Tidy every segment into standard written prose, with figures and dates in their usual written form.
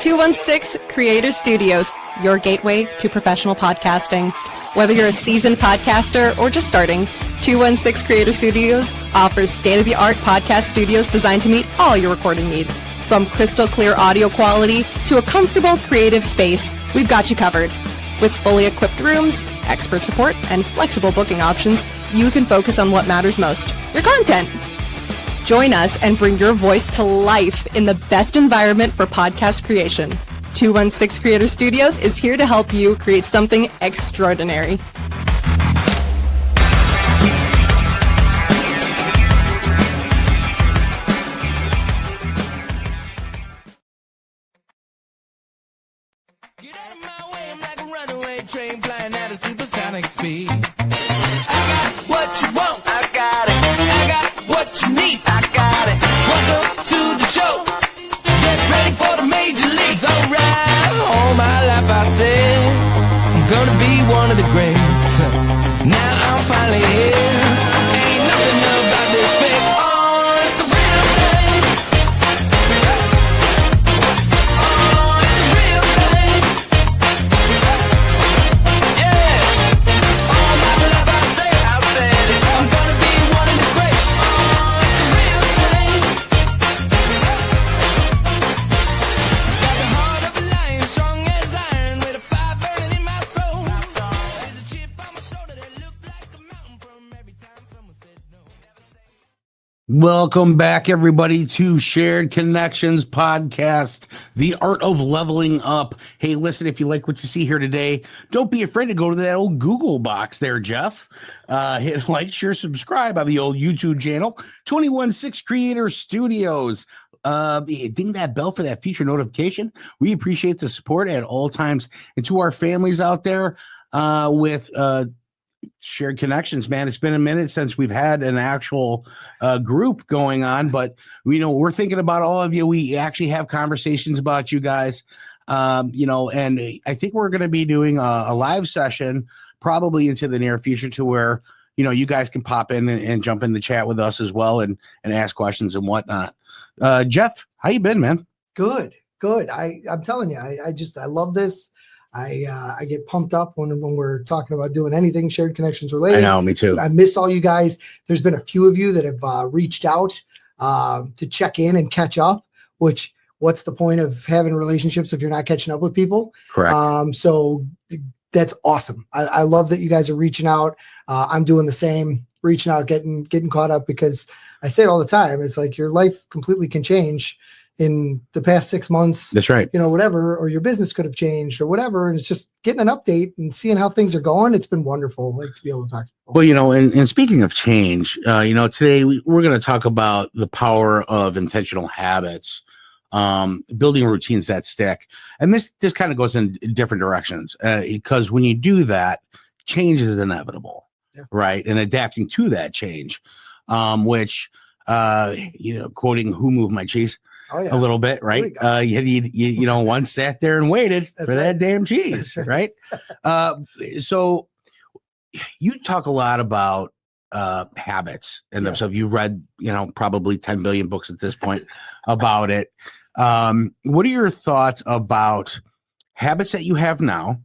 216 Creator Studios, your gateway to professional podcasting. Whether you're a seasoned podcaster or just starting, 216 Creator Studios offers state-of-the-art podcast studios designed to meet all your recording needs. From crystal clear audio quality to a comfortable creative space, we've got you covered. With fully equipped rooms, expert support, and flexible booking options, you can focus on what matters most, your content. Join us and bring your voice to life in the best environment for podcast creation. 216 Creator Studios is here to help you create something extraordinary. Get out of my way, I'm like a runaway train flying at a supersonic speed. I got what you want, I got it. I got what you need, I got it. Welcome to the show. Get ready for the major leagues, alright. All my life I said I'm gonna be one of the greats. Now I'm finally here. Ain't nothing about this fake. Oh, it's the real thing. Oh, it's the real thing. Yeah. All my life I said it. I'm gonna be one of the greats. Oh, it's the real thing. Got the heart of a lion, strong as iron, with a fire burning in my soul. There's a chip on my shoulder that looked like a mountain from every time someone said no. Welcome back, everybody, to Shared Connections Podcast, the art of leveling up. Hey, listen, if you like what you see here today, don't be afraid to go to that old Google box there, Jeff. Hit like, share, subscribe on the old YouTube channel, 216 Creator Studios. Ding that bell for that feature notification. We appreciate the support at all times. And to our families out there with Shared Connections, man, it's been a minute since we've had an actual group going on, but we're thinking about all of you. We actually have conversations about you guys, and I think we're going to be doing a live session probably into the near future to where you guys can pop in and jump in the chat with us as well and ask questions and whatnot. Jeff, how you been, man? Good. I'm telling you, I love this. I get pumped up when we're talking about doing anything Shared Connections related. I know, me too. I miss all you guys. There's been a few of you that have reached out to check in and catch up, which what's the point of having relationships if you're not catching up with people? Correct. So that's awesome. I love that you guys are reaching out. I'm doing the same, reaching out, getting caught up, because I say it all the time. It's like your life completely can change in the past 6 months. That's right. Whatever, or your business could have changed or whatever. And it's just getting an update and seeing how things are going. It's been wonderful, to be able to talk to people. Well, and speaking of change, today we're going to talk about the power of intentional habits, building routines that stick. And this kind of goes in different directions because when you do that, change is inevitable, right? And adapting to that change, which, quoting Who Moved My Cheese, a little bit, right? You once sat there and waited for that damn cheese, right? So you talk a lot about habits and themselves. You read, probably 10 billion books at this point about it. What are your thoughts about habits that you have now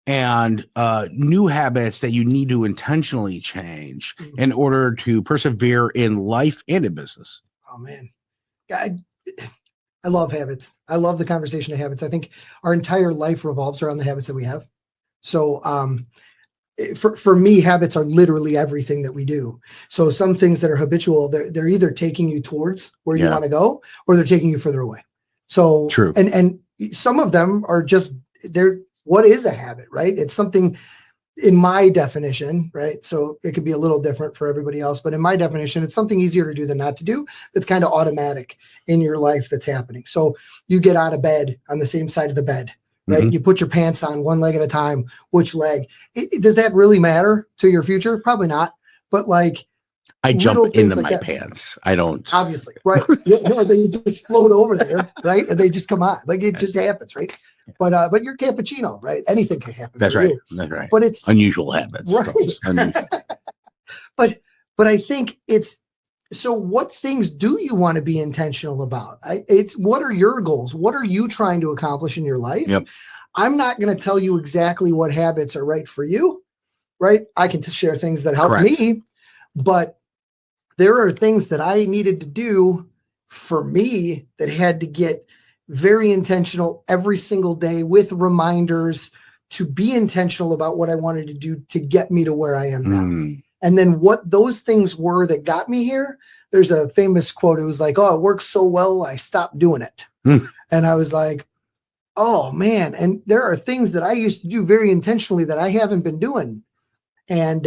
and new habits that you need to intentionally change in order to persevere in life and in business? Oh, man. I love habits. I love the conversation of habits. I think our entire life revolves around the habits that we have. So for me, habits are literally everything that we do. So some things that are habitual, they're either taking you towards where you want to go, or they're taking you further away. So true. And some of them are just what is a habit, right? It's something in my definition, right? So it could be a little different for everybody else, but in my definition, it's something easier to do than not to do. That's kind of automatic in your life that's happening. So you get out of bed on the same side of the bed, right? You put your pants on one leg at a time. Which leg? Does that really matter to your future? Probably not. But I jump into my pants. I don't. Obviously, right? They just float over there, right? And they just come on. It just happens, right? But you're cappuccino, right? Anything can happen. That's right. That's right. But it's unusual habits, right? Unusual. But I think it's So what things do you want to be intentional about? It's what are your goals? What are you trying to accomplish in your life? Yep. I'm not going to tell you exactly what habits are right for you, right? I can share things that help Correct. me, but there are things that I needed to do for me that had to get very intentional every single day with reminders to be intentional about what I wanted to do to get me to where I am now. Mm. And then what those things were that got me here, there's a famous quote. It was like, oh, it works so well, I stopped doing it. Mm. And I was like, oh man. And there are things that I used to do very intentionally that I haven't been doing. And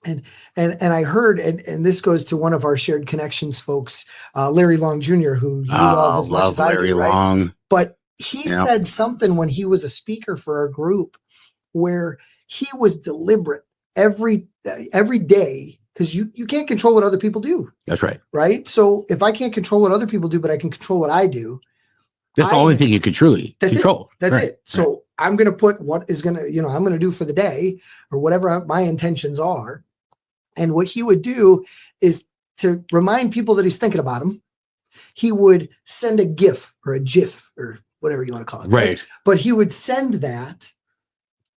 I heard, and this goes to one of our shared connections folks, Larry Long Jr., who you love as much as I Larry do, right? Long. But he said something when he was a speaker for our group where he was deliberate every day, because you can't control what other people do, That's right. right? So if I can't control what other people do, but I can control what I do, That's the only thing you can truly control. That's it. So I'm going to put what is going to, I'm going to do for the day or whatever my intentions are. And what he would do is to remind people that he's thinking about them. He would send a GIF or a GIF or whatever you want to call it. Right. But he would send that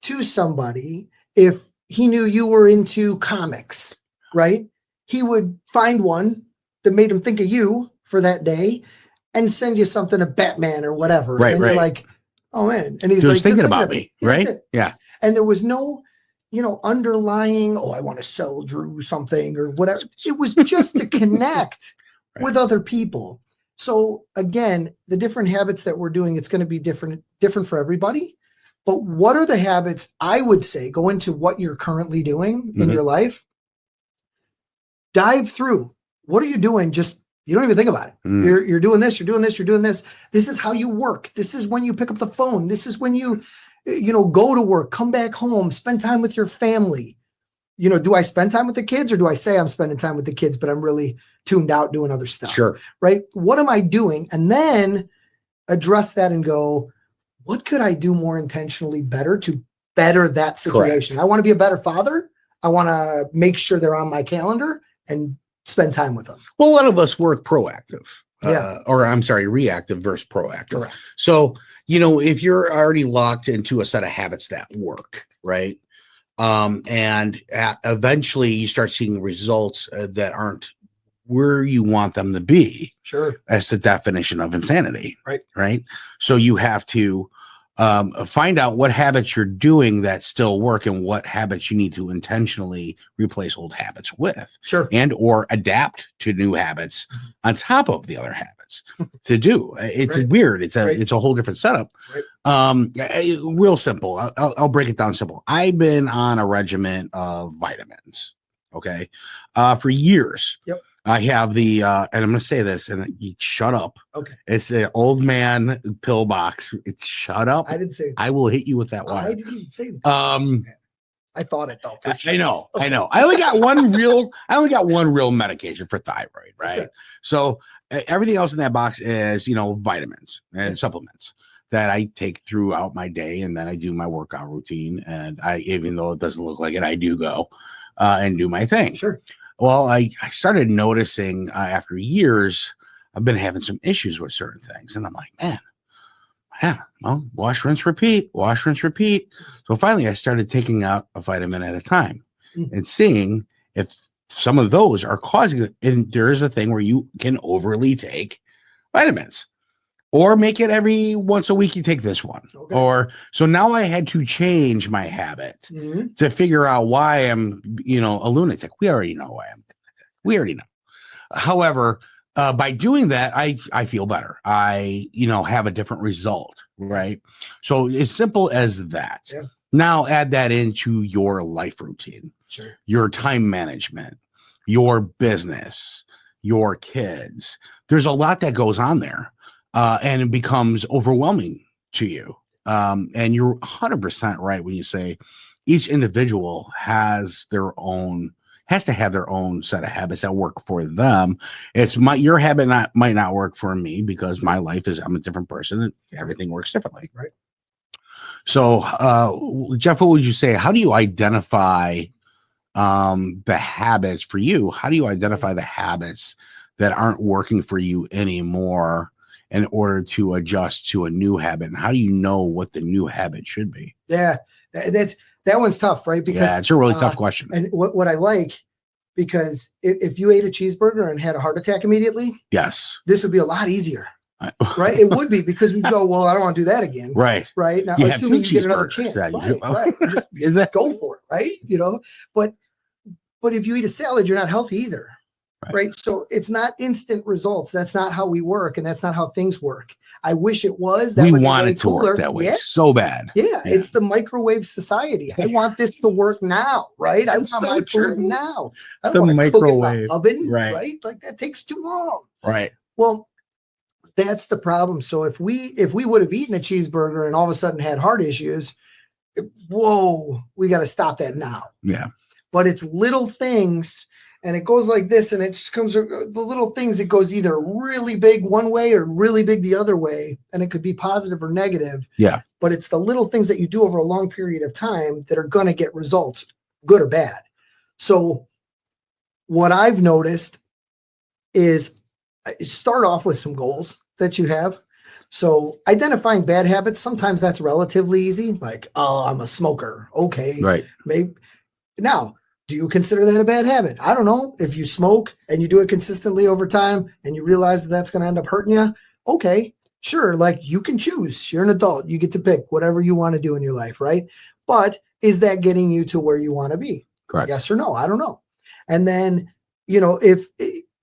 to somebody if he knew you were into comics, right? He would find one that made him think of you for that day and send you something of Batman or whatever. Right, and right. you're like, oh man. And he's He was like, thinking "Just about of me, Yeah, right? that's it." Yeah. And there was no, underlying, oh, I want to sell Drew something or whatever. It was just to connect with other people. So again, the different habits that we're doing, it's going to be different for everybody. But what are the habits? I would say go into what you're currently doing in your life. Dive through. What are you doing? Just, you don't even think about it. You're doing this, you're doing this, you're doing this. This is how you work. This is when you pick up the phone. This is when you go to work, come back home, spend time with your family. Do I spend time with the kids or do I say I'm spending time with the kids, but I'm really tuned out doing other stuff? Sure. Right. What am I doing? And then address that and go, what could I do more intentionally better to better that situation? Correct. I want to be a better father. I want to make sure they're on my calendar and spend time with them. Well, a lot of us work proactive. Yeah. Reactive versus proactive. Correct. So, if you're already locked into a set of habits that work, right? Eventually you start seeing results that aren't where you want them to be. Sure. That's the definition of insanity. Right. Right. So you have to find out what habits you're doing that still work and what habits you need to intentionally replace old habits with. Sure. And or adapt to new habits on top of the other habits to do. It's weird. It's a whole different setup. Right. Real simple. I'll break it down simple. I've been on a regimen of vitamins. Okay. For years. Yep. I have the and I'm going to say this and you shut up. Okay. It's the old man pill box. It's shut up. I didn't say it. I will hit you with that one. I didn't even say it. I thought it though. For sure. I know. I only got one real medication for thyroid, right? So everything else in that box is, vitamins and supplements that I take throughout my day. And then I do my workout routine. And even though it doesn't look like it, I do go and do my thing. Sure. Well, I started noticing after years, I've been having some issues with certain things. And I'm like, well, wash, rinse, repeat. So finally, I started taking out a vitamin at a time and seeing if some of those are causing it. And there is a thing where you can overly take vitamins or make it every once a week you take this one. Okay. So now I had to change my habit to figure out why I'm, a lunatic. We already know why I'm. However, by doing that, I feel better. I, have a different result, right? So as simple as that. Yeah. Now add that into your life routine, your time management, your business, your kids. There's a lot that goes on there. And it becomes overwhelming to you. And you're 100% right when you say each individual has to have their own set of habits that work for them. Your habit might not work for me because my life I'm a different person and everything works differently. Right. So, Jeff, what would you say? How do you identify the habits for you. How do you identify the habits that aren't working for you anymore in order to adjust to a new habit? And how do you know what the new habit should be? Yeah, that one's tough, right? Because Yeah, it's a really tough question. And what I like, because if you ate a cheeseburger and had a heart attack immediately, Yes. this would be a lot easier, right? It would be, because we go, well, I don't want to do that again. Right. Right. Now, You have assuming two you get another cheeseburgers. chance. Right. Just Is that go for it. Right. You know, but if you eat a salad, you're not healthy either. Right. So it's not instant results. That's not how we work. And that's not how things work. I wish it was. That we would be want way it to cooler. work that way Yeah. so bad. Yeah, it's the microwave society. I want this to work now, right? I want That's my so food true. now. I The don't want to cook it in my microwave. oven, Right. right? Like that takes too long. Right. Well, that's the problem. So if we would have eaten a cheeseburger and all of a sudden had heart issues, whoa, we got to stop that now. Yeah. But it's little things, and it goes like this, and it just comes, the little things, it goes either really big one way or really big the other way, and it could be positive or negative. Yeah. But it's the little things that you do over a long period of time that are going to get results, good or bad. So what I've noticed is start off with some goals that you have. So identifying bad habits, sometimes that's relatively easy. Like, oh, I'm a smoker. Okay. Right. Maybe. Now, do you consider that a bad habit? I don't know. If you smoke and you do it consistently over time and you realize that that's going to end up hurting you, okay, sure. Like, you can choose. You're an adult. You get to pick whatever you want to do in your life, right? But is that getting you to where you want to be? Correct. Yes or no? I don't know. And then,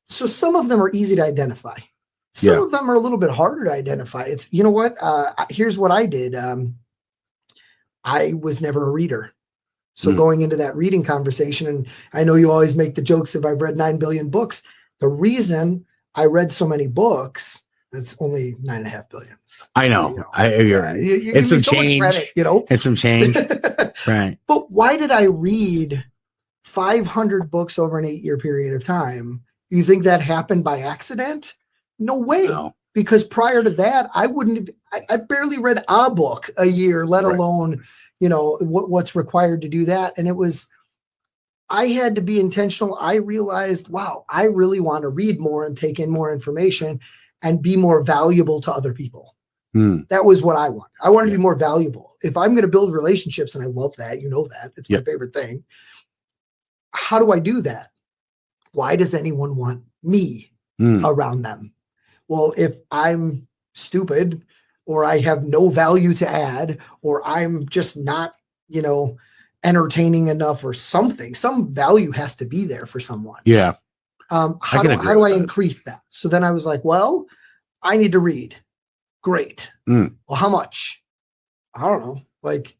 so some of them are easy to identify. Some of them are a little bit harder to identify. It's, you know what? Here's what I did. I was never a reader. So going into that reading conversation, and I know you always make the jokes if I've read 9 billion books. The reason I read so many books, it's only 9.5 billion. I know. It's some change. Credit, It's some change. Right. But why did I read 500 books over an 8-year period of time? You think that happened by accident? No way. No. Because prior to that, I barely read a book a year, let alone, what's required to do that. And I had to be intentional. I realized, wow, I really want to read more and take in more information and be more valuable to other people. That was what I want. I want to be more valuable. If I'm going to build relationships, and I love that, that, it's my favorite thing. How do I do that? Why does anyone want me around them? Well, if I'm stupid or I have no value to add, or I'm just not, entertaining enough or something, some value has to be there for someone. Yeah. How do I increase that? So then I was like, well, I need to read. Great. Well, how much? I don't know. Like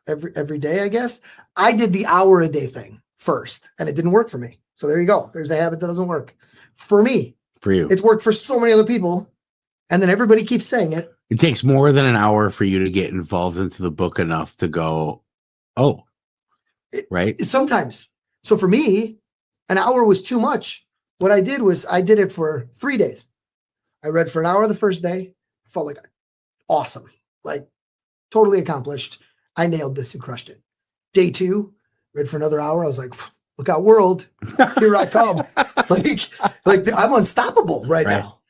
every day, I guess. I did the hour a day thing first, and it didn't work for me. So there you go. There's a habit that doesn't work for me. For you. It's worked for so many other people. And then everybody keeps saying it. It takes more than an hour for you to get involved into the book enough to go, right? Sometimes. So for me, an hour was too much. What I did was I did it for 3 days. I read for an hour the first day. I felt like awesome, like totally accomplished. I nailed this and crushed it. Day 2, read for another hour. I was like, look out, world. Here I come. like I'm unstoppable right now.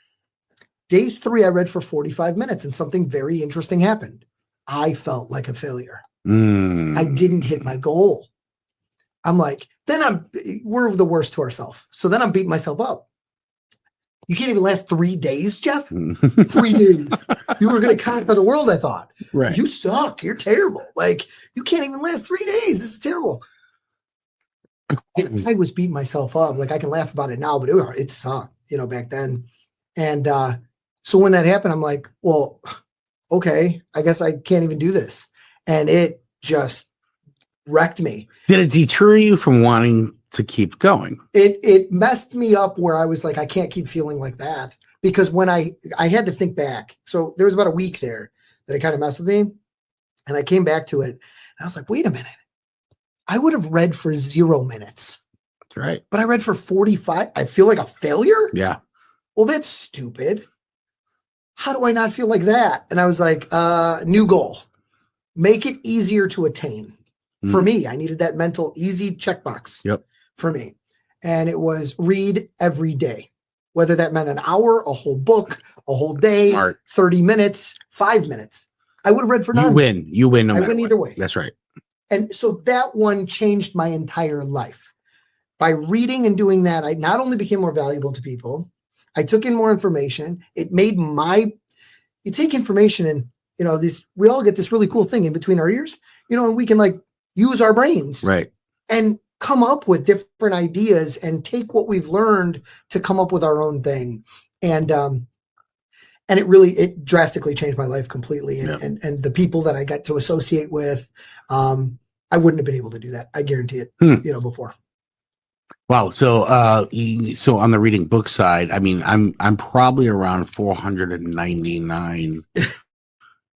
Day 3, I read for 45 minutes and something very interesting happened. I felt like a failure. I didn't hit my goal. I'm like, we're the worst to ourselves. So then I'm beating myself up. You can't even last 3 days, Jeff. 3 days. You were going to conquer the world, I thought. Right. You suck. You're terrible. Like, you can't even last 3 days. This is terrible. I was beating myself up. Like, I can laugh about it now, but it sucked, back then. And so when that happened, I'm like, well, okay, I guess I can't even do this. And it just wrecked me. Did it deter you from wanting to keep going? It messed me up where I was like, I can't keep feeling like that. Because when I had to think back. So there was about a week there that it kind of messed with me. And I came back to it. And I was like, wait a minute. I would have read for 0 minutes. That's right. But I read for 45. I feel like a failure? Yeah. Well, that's stupid. How do I not feel like that? And I was like, new goal. Make it easier to attain. For me, I needed that mental easy checkbox. Yep. For me. And it was read every day, whether that meant an hour, a whole book, a whole day, Smart. 30 minutes, 5 minutes. I would have read for You none. win. You win. No I matter win what. either way. That's right. And so that one changed my entire life. By reading and doing that, I not only became more valuable to people, I took in more information. It made you take information and, we all get this really cool thing in between our ears, and we can like use our brains. Right. And come up with different ideas and take what we've learned to come up with our own thing. And it drastically changed my life completely. And the people that I got to associate with, I wouldn't have been able to do that. I guarantee it, before. Wow. So, so on the reading book side, I mean, I'm probably around 499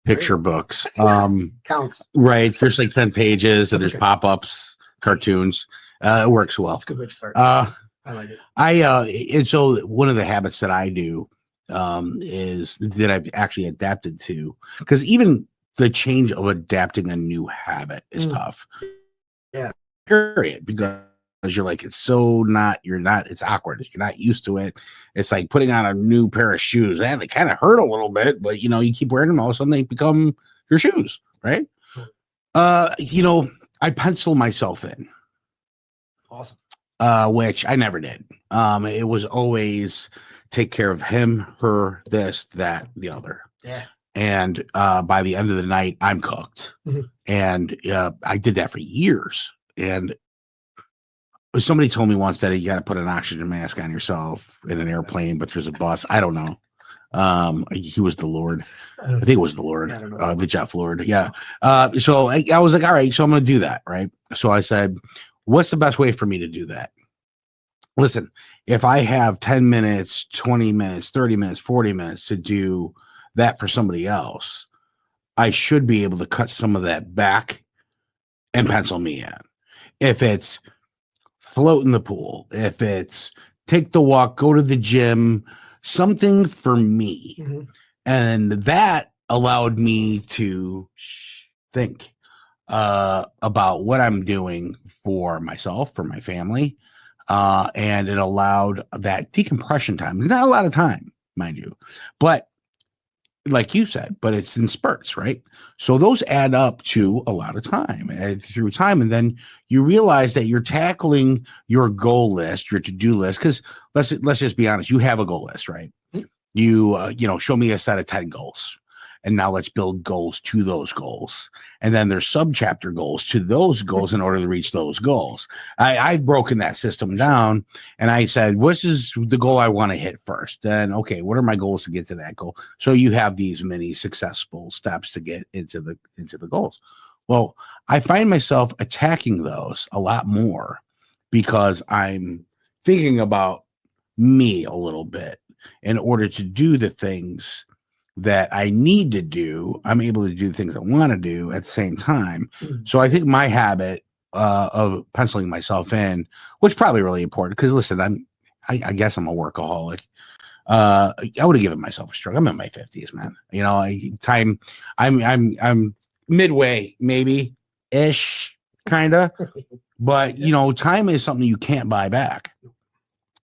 picture books. Counts. Right. There's like 10 pages and That's there's okay. pop-ups, cartoons. It works well. That's a good way to start. I like it. And so one of the habits that I do, is that I've actually adapted to, because even the change of adapting a new habit is tough. Yeah. Period. Because you're like, it's awkward. You're not used to it. It's like putting on a new pair of shoes. And they kind of hurt a little bit, but you keep wearing them, all of a sudden they become your shoes, right? I pencil myself in. Awesome. Which I never did. It was always take care of him, her, this, that, the other. Yeah. And by the end of the night, I'm cooked. Mm-hmm. And I did that for years. And somebody told me once that you got to put an oxygen mask on yourself in an airplane, but there's a bus. I don't know. He was the Lord. I think it was the Lord, I don't know. the Jeff Lord. Yeah. So I was like, all right, so I'm going to do that. Right. So I said, what's the best way for me to do that? Listen, if I have 10 minutes, 20 minutes, 30 minutes, 40 minutes to do that for somebody else, I should be able to cut some of that back and pencil me in. If it's float in the pool, if it's take the walk, go to the gym, something for me. Mm-hmm. And that allowed me to think about what I'm doing for myself, for my family. And it allowed that decompression time. Not a lot of time, mind you, but like you said, but it's in spurts, right? So those add up to a lot of time through time. And then you realize that you're tackling your goal list, your to-do list. Cause let's just be honest. You have a goal list, right? You, show me a set of 10 goals. And now let's build goals to those goals. And then there's sub-chapter goals to those goals in order to reach those goals. I've broken that system down and I said, what is the goal I want to hit first? Then, okay, what are my goals to get to that goal? So you have these many successful steps to get into the goals. Well, I find myself attacking those a lot more because I'm thinking about me a little bit in order to do the things that I need to do. I'm able to do things I want to do at the same time. So I think my habit of penciling myself in was probably really important because listen, I guess I'm a workaholic. I would have given myself a stroke. I'm in my 50s, man. I'm midway, maybe ish, kind of, but time is something you can't buy back.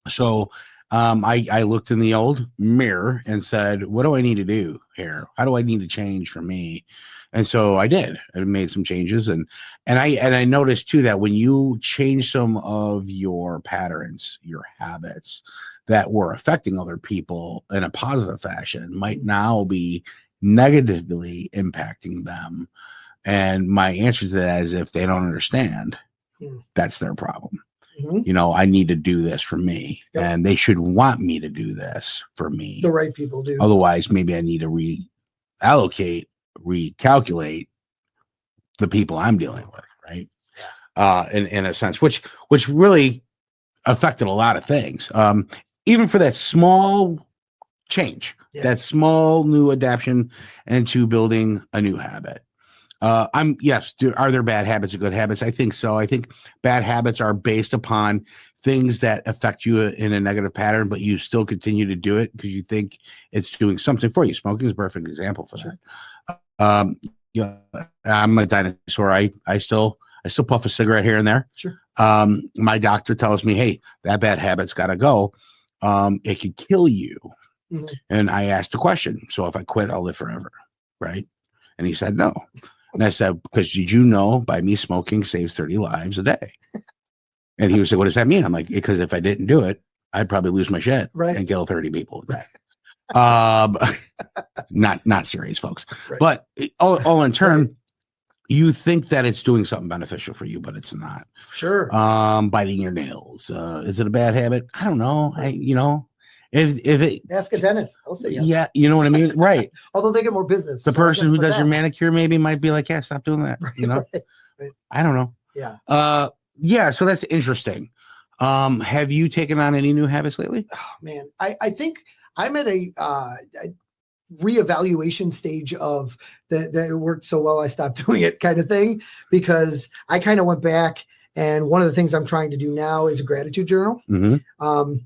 So I looked in the old mirror and said, what do I need to do here? How do I need to change for me? And so I did. I made some changes and I noticed too that when you change some of your patterns, your habits that were affecting other people in a positive fashion might now be negatively impacting them. And my answer to that is if they don't understand, that's their problem. Mm-hmm. I need to do this for me, Yep. and they should want me to do this for me. The right people do. Otherwise, maybe I need to recalculate the people I'm dealing with, right? In a sense, which really affected a lot of things. Even for that small change, that small new adaptation into building a new habit. Are there bad habits or good habits? I think so. I think bad habits are based upon things that affect you in a negative pattern, but you still continue to do it because you think it's doing something for you. Smoking is a perfect example for that. I'm a dinosaur. I I still puff a cigarette here and there. Sure. My doctor tells me, hey, that bad habit's got to go. It could kill you. Mhm. And I asked a question. So if I quit, I'll live forever. Right. And he said, no. And I said, because did you know by me smoking saves 30 lives a day? And he was like, what does that mean? I'm like, because if I didn't do it, I'd probably lose my shit Right. and kill 30 people. Right. Not serious, folks. Right. But all in turn, you think that it's doing something beneficial for you, but it's not. Sure. Biting your nails. Is it a bad habit? I don't know. If it, Ask a dentist. They'll say yes. yeah, you know what I mean? Right. Although they get more business. The so I person guess who with does your that- manicure maybe might be like, yeah, stop doing that. You know, Right. I don't know. Yeah. Yeah. So that's interesting. Have you taken on any new habits lately? Oh, man, I think I'm at a reevaluation stage of that it worked so well I stopped doing it kind of thing, because I kind of went back, and one of the things I'm trying to do now is a gratitude journal. Mm-hmm.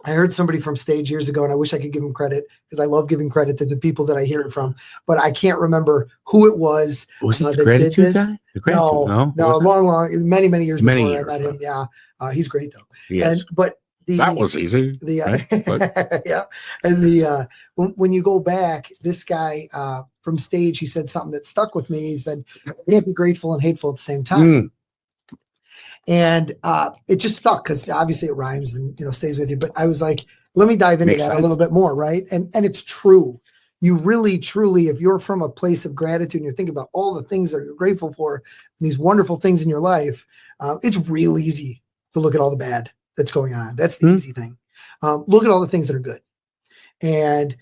I heard somebody from Stage years ago, and I wish I could give him credit because I love giving credit to the people that I hear it from, but I can't remember who it was. Was it that the did gratitude this. guy? The gratitude? No, long, many years Many before years, I met him. Yeah, he's great though. Yes. But That was easy. The yeah, and the when you go back, this guy from Stage, he said something that stuck with me. He said, "You can't be grateful and hateful at the same time." Mm. And it just stuck because obviously it rhymes and stays with you. But I was like, let me dive into Makes that sense. a little bit more, right? And it's true. You really, truly, if you're from a place of gratitude and you're thinking about all the things that you're grateful for, these wonderful things in your life, it's real easy to look at all the bad that's going on. That's the easy thing. Look at all the things that are good. And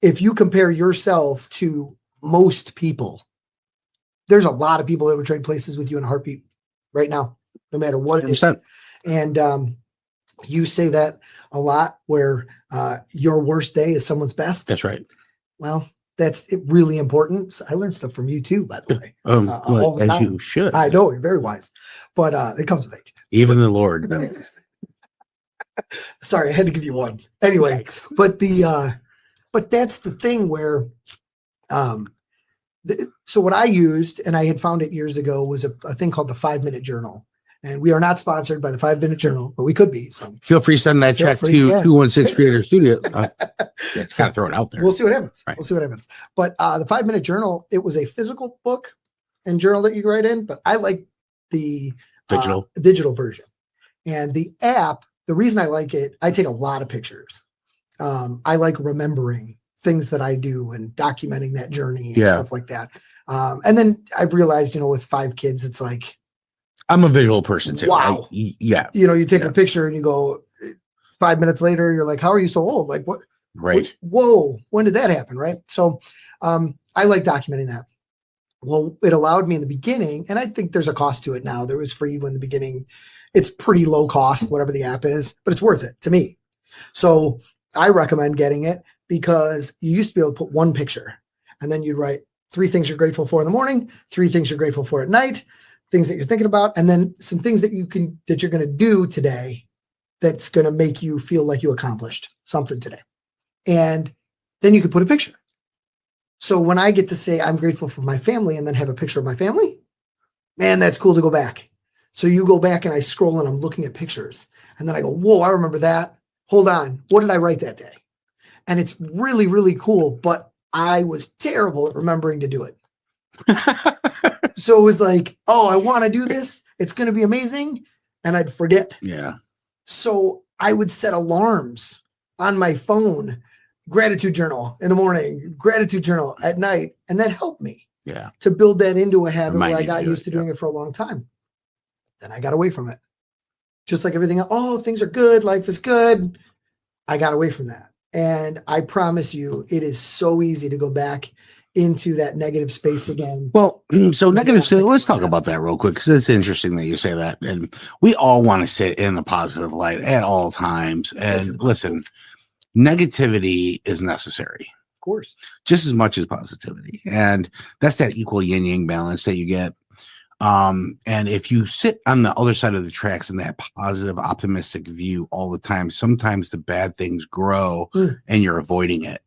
if you compare yourself to most people, there's a lot of people that would trade places with you in a heartbeat right now, no matter what it is. 100%. And you say that a lot, where your worst day is someone's best. That's right. Well, that's really important. So I learned stuff from you too, by the way. All the As time. you should. I know you're very wise, but it comes with age. Even the Lord. Sorry, I had to give you one. Anyway, but but that's the thing where, so what I used, and I had found it years ago, was a thing called the 5-minute journal. And we are not sponsored by the 5-minute journal, but we could be. So Feel free to send that check to free, yeah. 216 Creator Studios. Just gotta throw it out there. we'll see what happens. Right. We'll see what happens. But the 5-minute journal, it was a physical book and journal that you write in, but I like the digital version. And the app, the reason I like it, I take a lot of pictures. I like remembering things that I do and documenting that journey and stuff like that. And then I've realized, with 5 kids, it's like, I'm a visual person too. Wow. Yeah. you take a picture and you go 5 minutes later, you're like, how are you so old? Like what? Right. Whoa, when did that happen? Right. So I like documenting that. Well, it allowed me in the beginning, and I think there's a cost to it now. There was free in the beginning. It's pretty low cost, whatever the app is, but it's worth it to me. So I recommend getting it, because you used to be able to put one picture and then you'd write 3 things you're grateful for in the morning, 3 things you're grateful for at night, things that you're thinking about, and then some things that you're going to do today that's going to make you feel like you accomplished something today. And then you could put a picture. So when I get to say I'm grateful for my family and then have a picture of my family, man, that's cool to go back. So you go back and I scroll and I'm looking at pictures, and then I go, whoa, I remember that. Hold on. What did I write that day? And it's really, really cool, but I was terrible at remembering to do it. So it was like, oh, I want to do this. It's going to be amazing. And I'd forget. Yeah. So I would set alarms on my phone, gratitude journal in the morning, gratitude journal at night. And that helped me to build that into a habit where I got used to doing it for a long time. Then I got away from it. Just like everything else. Oh, things are good. Life is good. I got away from that. And I promise you, it is so easy to go back into that negative space again. Well, so negative. So let's talk about that real quick, because it's interesting that you say that. And we all want to sit in the positive light at all times. And listen, negativity is necessary, Of course. just as much as positivity. And that's that equal yin yang balance that you get. And if you sit on the other side of the tracks in that positive, optimistic view all the time, sometimes the bad things grow and you're avoiding it.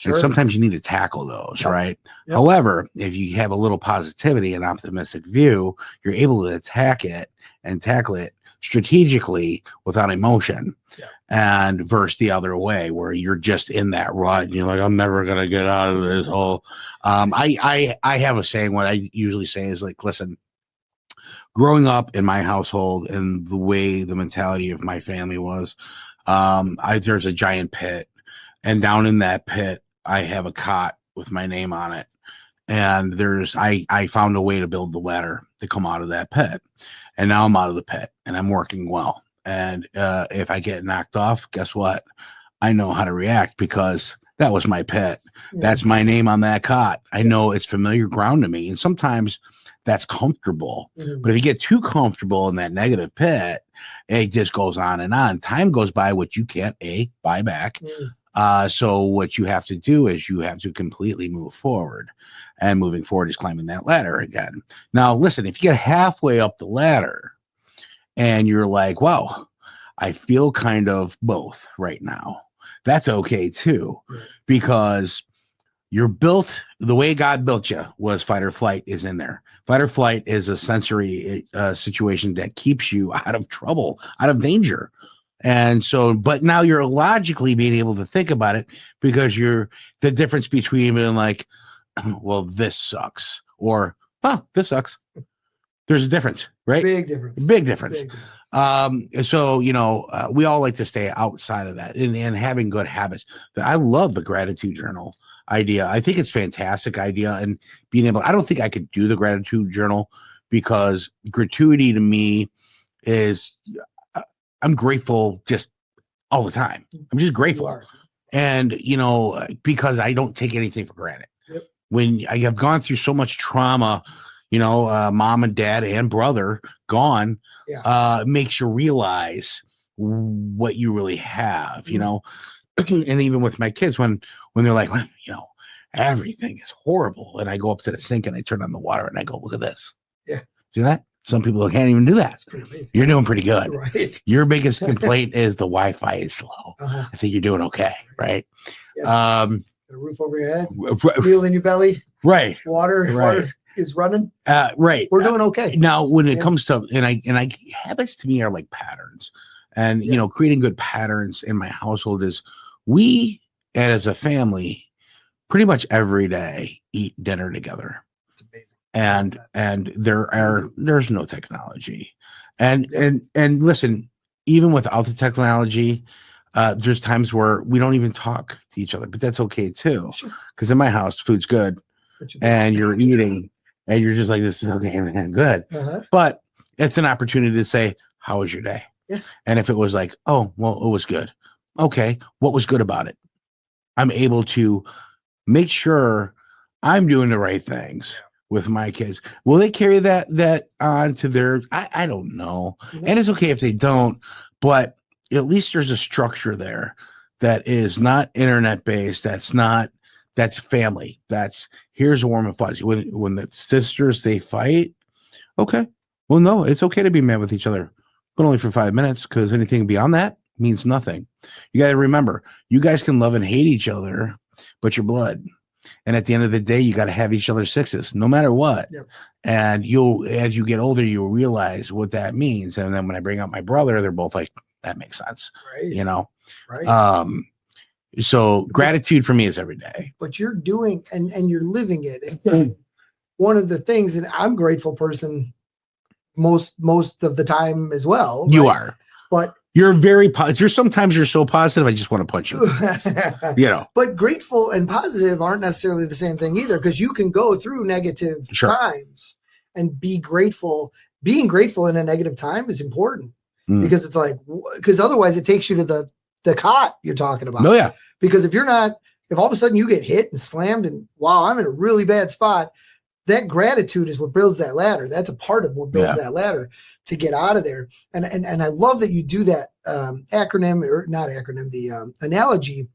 And sometimes you need to tackle those, right? However, if you have a little positivity and optimistic view, you're able to attack it and tackle it strategically without emotion. And versus the other way where you're just in that rut and you're like, I'm never going to get out of this hole. I have a saying. What I usually say is like, listen, growing up in my household and the way the mentality of my family was, there's a giant pit, and down in that pit, I have a cot with my name on it. And I found a way to build the ladder to come out of that pit. And now I'm out of the pit and I'm working well. And if I get knocked off, guess what? I know how to react because that was my pit. That's my name on that cot. I know it's familiar ground to me. And sometimes that's comfortable. But if you get too comfortable in that negative pit, it just goes on and on. Time goes by, which you can't buy back. So what you have to do is you have to completely move forward. And moving forward is climbing that ladder again. Now, listen, if you get halfway up the ladder, and you're like, wow, I feel kind of both right now. That's okay too, because you're built the way God built you was fight or flight is in there. Fight or flight is a sensory situation that keeps you out of trouble, out of danger. And so, but now you're logically being able to think about it because you're the difference between being like, well, this sucks or, oh, this sucks. There's a difference, right? Big difference. Big difference. So, we all like to stay outside of that and having good habits. I love the gratitude journal idea. I think it's a fantastic idea. And being able, I don't think I could do the gratitude journal because gratuity to me is, I'm grateful just all the time. I'm just grateful. And, because I don't take anything for granted. When I have gone through so much trauma, mom and dad and brother gone, makes you realize what you really have, and even with my kids, when they're like, everything is horrible. And I go up to the sink and I turn on the water and I go, look at this. Yeah. See that? Some people can't even do that. You're doing pretty good. Right. Your biggest complaint is the Wi-Fi is slow. I think you're doing okay. Right. Yes. A roof over your head, meal in your belly. Right. Water is running. Right. We're doing okay. Now, when it comes to, and I habits to me are like patterns, and creating good patterns in my household is we as a family pretty much every day eat dinner together. It's amazing. And there's no technology, and listen, even without the technology, there's times where we don't even talk to each other, but that's okay too. Because in my house, food's good, and you're eating, and you're just like, this is okay, man, good. But it's an opportunity to say, how was your day? Yeah. And if it was like, oh, well, it was good. Okay, what was good about it? I'm able to make sure I'm doing the right things with my kids. Will they carry that on to their, I don't know. And it's okay if they don't, but at least there's a structure there that is not internet based. That's family. That's here's warm and fuzzy. When the sisters, they fight. Okay. Well, no, it's okay to be mad with each other, but only for 5 minutes, because anything beyond that means nothing. You got to remember, you guys can love and hate each other, but you're blood. And at the end of the day, you got to have each other's sixes, no matter what. Yep. And as you get older, you'll realize what that means. And then when I bring up my brother, they're both like, that makes sense. Right. Right. So gratitude for me is every day. But you're doing and you're living it. And one of the things, and I'm a grateful person most of the time as well. You are. But you're very positive. Sometimes you're so positive, I just want to punch you. But grateful and positive aren't necessarily the same thing either, because you can go through negative times and be grateful. Being grateful in a negative time is important because it's like, because otherwise it takes you to the cot you're talking about. Oh, yeah. Because if all of a sudden you get hit and slammed and wow, I'm in a really bad spot, that gratitude is what builds that ladder. That's a part of what builds that ladder to get out of there. And I love that you do that the analogy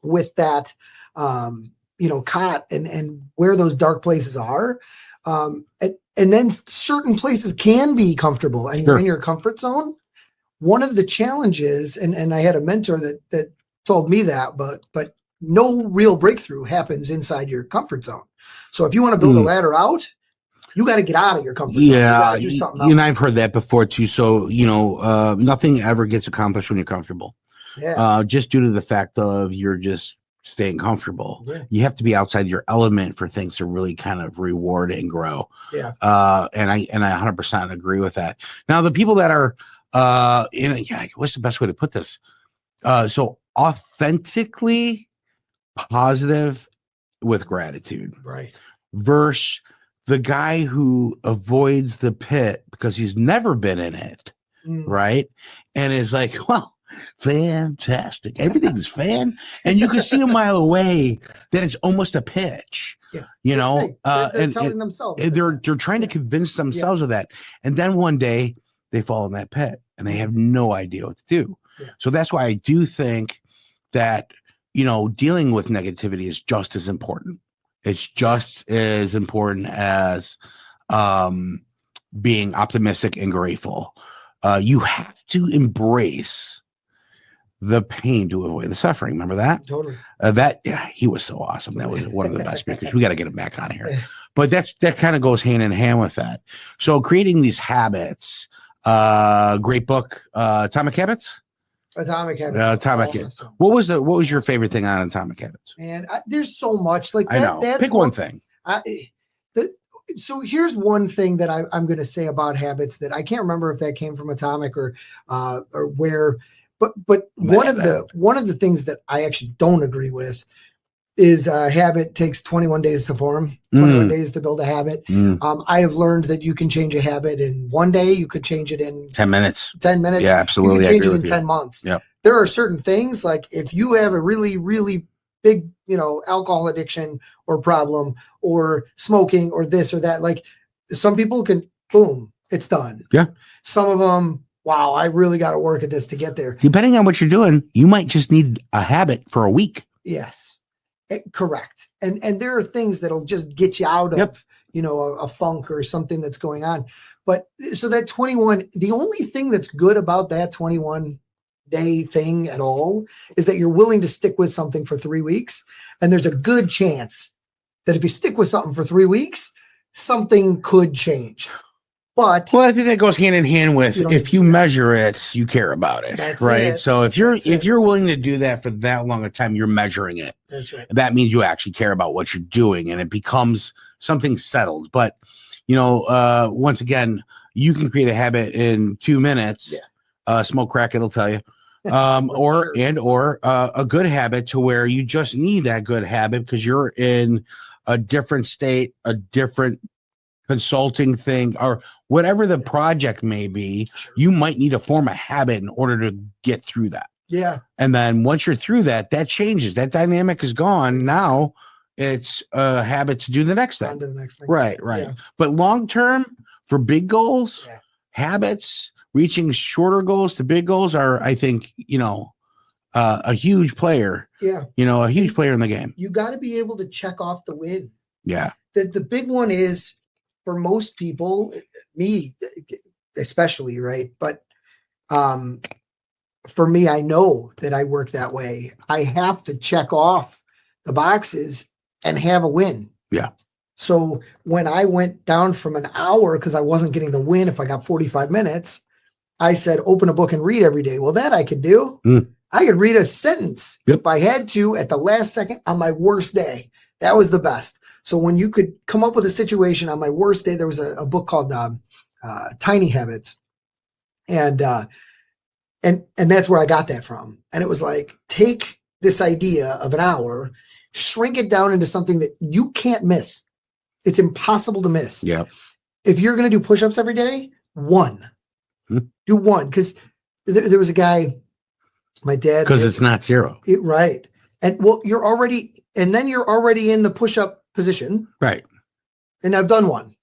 with that, cot and where those dark places are. And then certain places can be comfortable and you're in your comfort zone. One of the challenges, and I had a mentor that told me that, but no real breakthrough happens inside your comfort zone. So if you want to build a ladder out, you got to get out of your comfort zone. You Yeah, gotta do something else. and I've heard that before too. So nothing ever gets accomplished when you're comfortable. Yeah. Just due to the fact of you're just staying comfortable. Yeah. You have to be outside your element for things to really kind of reward and grow. Yeah. And I 100% agree with that. Now, the people that are, what's the best way to put this? So authentically positive with gratitude, Right. versus the guy who avoids the pit because he's never been in it, right? And is like, well, fantastic, everything's and you can see a mile away that it's almost a pitch. Yeah. They're telling themselves. they're trying to convince themselves of that, and then one day they fall in that pit and they have no idea what to do. Yeah. So that's why I do think that dealing with negativity is just as important. It's just as important as being optimistic and grateful. You have to embrace the pain to avoid the suffering. Remember that? Totally. He was so awesome. That was one of the best speakers. We got to get him back on here. But that kind of goes hand in hand with that. So creating these habits, great book, Atomic Habits. Atomic Habits. Awesome. What was your favorite thing on Atomic Habits? And there's so much like that. I know. Pick one thing. So here's one thing that I'm going to say about habits that I can't remember if that came from Atomic or where, but one of the things that I actually don't agree with is a habit takes 21 days to form, 21 days to build a habit. I have learned that you can change a habit in one day. You could change it in 10 minutes. 10 minutes. Yeah, absolutely. You can change it in 10 months. Yep. There are certain things like if you have a really, really big, alcohol addiction or problem or smoking or this or that, like some people can, boom, it's done. Yeah. Some of them, wow, I really got to work at this to get there. Depending on what you're doing, you might just need a habit for a week. Yes. Correct. And there are things that'll just get you out of, a funk or something that's going on. But so that 21, the only thing that's good about that 21-day thing at all is that you're willing to stick with something for 3 weeks. And there's a good chance that if you stick with something for 3 weeks, something could change. But I think that goes hand in hand with if you measure it, you care about it, right? So if you're willing to do that for that long a time, you're measuring it. That's right. That means you actually care about what you're doing, and it becomes something settled. But once again, you can create a habit in 2 minutes. Yeah. Smoke crack, it'll tell you, or a good habit to where you just need that good habit because you're in a different state, a different consulting thing, or whatever the project may be. Sure. You might need to form a habit in order to get through that. Yeah. And then once you're through that changes. That dynamic is gone. Now it's a habit to do the next thing. Right. Yeah. But long term, for big goals, habits, reaching shorter goals to big goals are, I think, a huge player. Yeah. A huge player in the game. You got to be able to check off the win. Yeah. The big one is, for most people, me especially, right? But for me, I know that I work that way. I have to check off the boxes and have a win. Yeah. So when I went down from an hour because I wasn't getting the win if I got 45 minutes, I said, open a book and read every day. Well, that I could do. I could read a sentence if I had to at the last second on my worst day. That was the best. So when you could come up with a situation on my worst day, there was a book called Tiny Habits. And that's where I got that from. And it was like, take this idea of an hour, shrink it down into something that you can't miss. It's impossible to miss. Yeah. If you're going to do push-ups every day, one. Do one. Because there was a guy, my dad. Because it's not zero. Right. And you're already in the push-up position. Right. And I've done one.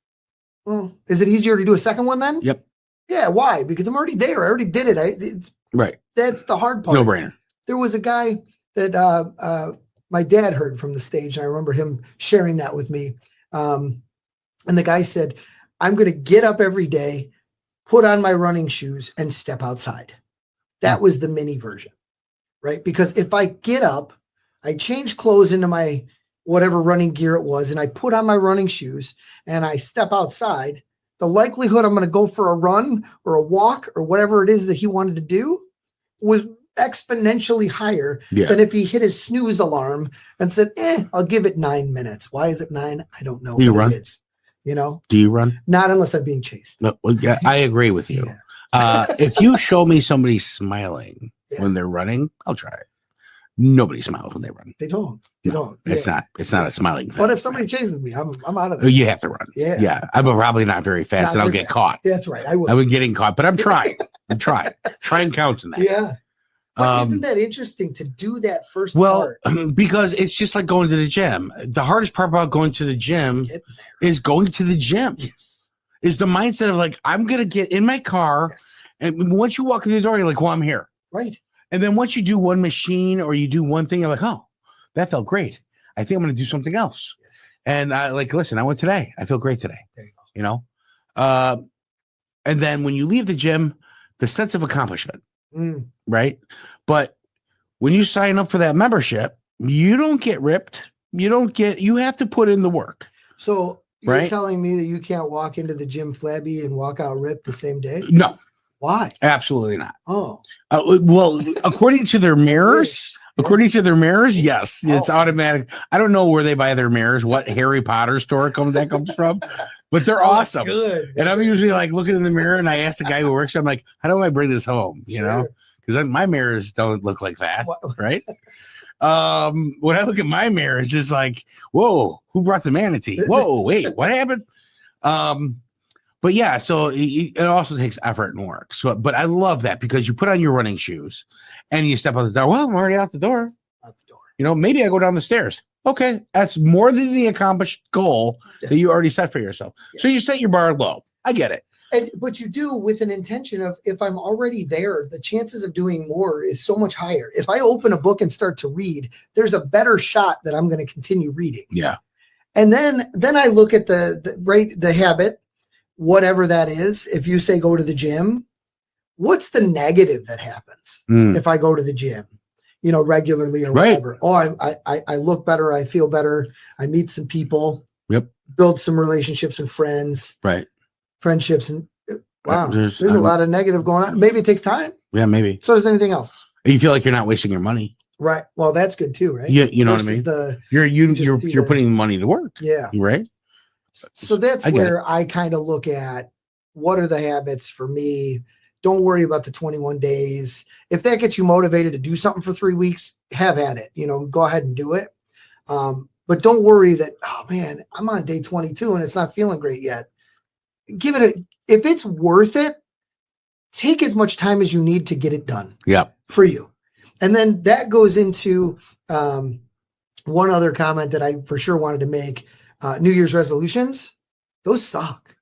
Well, is it easier to do a second one then? Yep. Yeah. Why? Because I'm already there. I already did it. Right. That's the hard part. No brainer. There was a guy that my dad heard from the stage. And I remember him sharing that with me. And the guy said, I'm going to get up every day, put on my running shoes and step outside. That was the mini version, right? Because if I get up, I change clothes into my whatever running gear it was, and I put on my running shoes and I step outside, the likelihood I'm going to go for a run or a walk or whatever it is that he wanted to do was exponentially higher Yeah. than if he hit his snooze alarm and said, I'll give it 9 minutes. Why is it 9? I don't know. Do you but run? It is, you know, Do you run? not unless I'm being chased. No, well, yeah, I agree with you. Yeah. If you show me somebody smiling Yeah. when they're running, I'll try it. Nobody smiles when they run. They don't. They No, don't. It's Yeah. not a smiling thing. But if somebody chases me, I'm out of Oh, there. you have to run. Yeah. Yeah. I'm probably not very fast Not and I'll very get fast. caught. That's right. I will. I've been getting caught, but I'm trying. Trying counts in that. Yeah. But isn't Um, that interesting to do that first well, part? because it's just like going to the gym. The hardest part about going to the gym Getting there. is going to the gym. Yes. Is the mindset of like, I'm going to get in my car. Yes. And once you walk in the door, you're like, well, I'm here. Right. And then once you do one machine or you do one thing, you're like, oh, that felt great. I think I'm going to do something else. Yes. And listen, I went today. I feel great today. There you go. You know? And then when you leave the gym, the sense of accomplishment, right? But when you sign up for that membership, you don't get ripped. You have to put in the work. So you're Right. telling me that you can't walk into the gym flabby and walk out ripped the same day? No, Why? absolutely not. Oh. Well, according to their mirrors, yes, it's Oh. automatic. I don't know where they buy their mirrors, what Harry Potter store that comes from, but they're awesome. Good. And I'm usually like looking in the mirror and I ask the guy who works there, I'm like, how do I bring this home? You know, Sure. because my mirrors don't look like that. What- Right. When I look at my mirror, it's just like, whoa, who brought the manatee? Whoa, wait, what happened? But yeah, so it also takes effort and work. So, but I love that because you put on your running shoes and you step out the door. Well, I'm already out the door. Out the door. You know, maybe I go down the stairs. Okay, that's more than the accomplished goal that you already set for yourself. So you set your bar low. I get it. But you do with an intention of, if I'm already there, the chances of doing more is so much higher. If I open a book and start to read, there's a better shot that I'm going to continue reading. Yeah. And then I look at the habit, whatever that is. If you say go to the gym, what's the negative that happens if I go to the gym, you know, regularly or Right. whatever? Oh, I look better. I feel better. I meet some people. Yep. Build some relationships and friendships, and wow, there's a lot of negative going on. Maybe it takes time. Yeah, maybe. So does anything else. You feel like you're not wasting your money. Right. Well, that's good too, right? You know what I Versus mean? just You're putting money to work. Yeah. Right. So that's I get where I kind of look at what are the habits for me. Don't worry about the 21 days. If that gets you motivated to do something for 3 weeks, have at it. You know, go ahead and do it. But don't worry that, oh man, I'm on day 22 and it's not feeling great yet. Give it if it's worth it, take as much time as you need to get it done. Yeah. For you. And then that goes into one other comment that I for sure wanted to make. New Year's resolutions, those suck.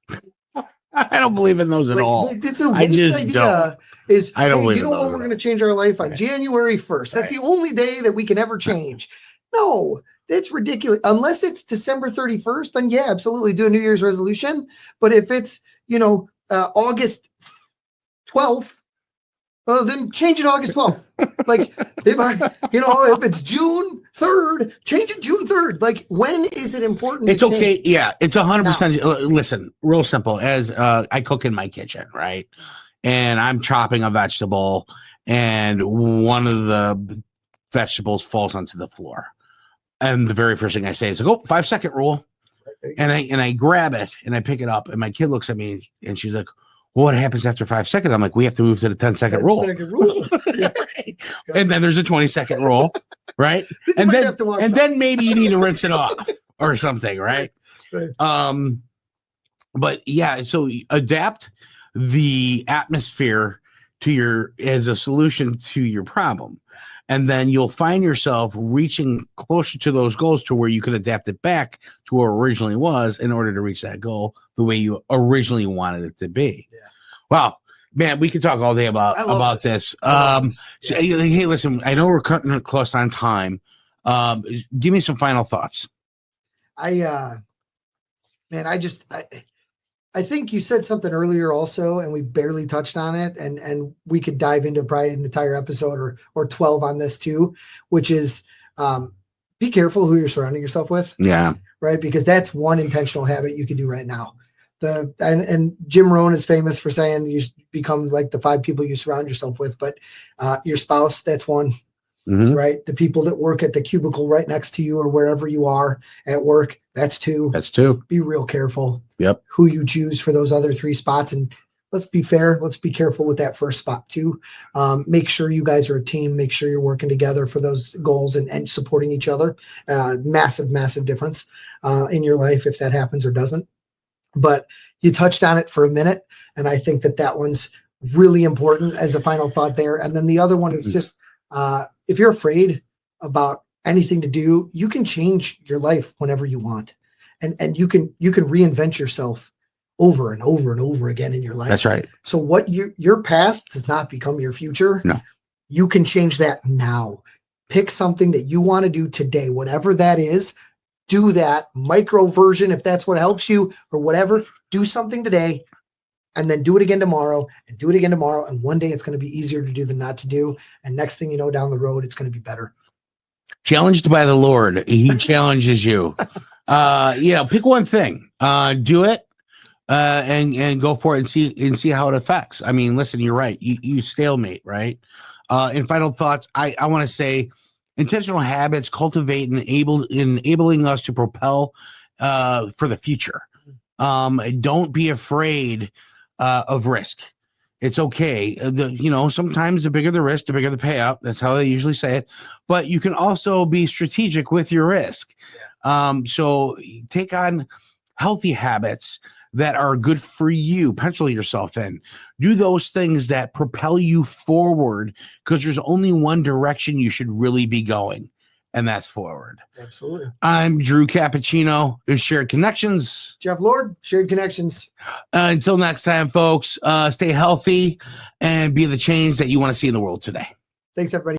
I don't believe in those at all. It's a I waste just idea. don't. Is I don't hey, believe you in know those when we're at going to change our life on Right. January 1st? That's Right. the only day that we can ever change. No, that's ridiculous. Unless it's December 31st, then yeah, absolutely do a New Year's resolution. But if it's, you know, August 12th, well, then change it August 12th. Like if it's June 3rd, change it June 3rd. Like, when is it important? It's to okay. change? Yeah, it's 100%. Listen, real simple. As I cook in my kitchen, right? And I'm chopping a vegetable, and one of the vegetables falls onto the floor. And the very first thing I say is, "Oh, 5-second rule." And I grab it and I pick it up, and my kid looks at me and she's like, well, what happens after 5 seconds? I'm like, we have to move to the 10-second rule. 10-second rule. Right. And then there's a 20-second rule, right? You might have to wash and up. then maybe you need to rinse it off or something, right? Right. But yeah, so adapt the atmosphere as a solution to your problem. And then you'll find yourself reaching closer to those goals to where you can adapt it back to where it originally was in order to reach that goal the way you originally wanted it to be. Yeah. Wow. Man, we could talk all day about this. So, hey, listen, I know we're cutting it close on time. Give me some final thoughts. I think you said something earlier also, and we barely touched on it, and we could dive into probably an entire episode or 12 on this too, which is Be careful who you're surrounding yourself with, Yeah. right? Because that's one intentional habit you can do right now. And Jim Rohn is famous for saying you become like the 5 people you surround yourself with, but your spouse, that's one, right? The people that work at the cubicle right next to you or wherever you are at work, that's 2. That's 2. Be real careful. Yep. Who you choose for those other 3 spots. And let's be fair. Let's be careful with that first spot too. Make sure you guys are a team. Make sure you're working together for those goals and supporting each other. Massive, massive difference in your life if that happens or doesn't. But you touched on it for a minute. And I think that one's really important as a final thought there. And then the other one is just, if you're afraid about anything to do, you can change your life whenever you want. And you can reinvent yourself over and over and over again in your life. That's right. So what your past does not become your future. No. You can change that now. Pick something that you want to do today, whatever that is. Do that micro version if that's what helps you or whatever. Do something today and then do it again tomorrow and do it again tomorrow. And one day it's going to be easier to do than not to do. And next thing you know, down the road, it's going to be better. Challenged by the Lord. He challenges you. Pick one thing, do it, and go for it and see how it affects. I mean, listen, you're right. You stalemate, right? In final thoughts, I want to say intentional habits cultivate and enabling us to propel for the future. Don't be afraid of risk. It's okay. Sometimes the bigger the risk, the bigger the payout. That's how they usually say it. But you can also be strategic with your risk. So take on healthy habits that are good for you. Pencil yourself in. Do those things that propel you forward, because there's only one direction you should really be going, and that's forward. Absolutely. I'm Drew Cappuccino. There's Shared Connections. Jeff Lord, Shared Connections. Until next time, folks, stay healthy and be the change that you want to see in the world today. Thanks, everybody.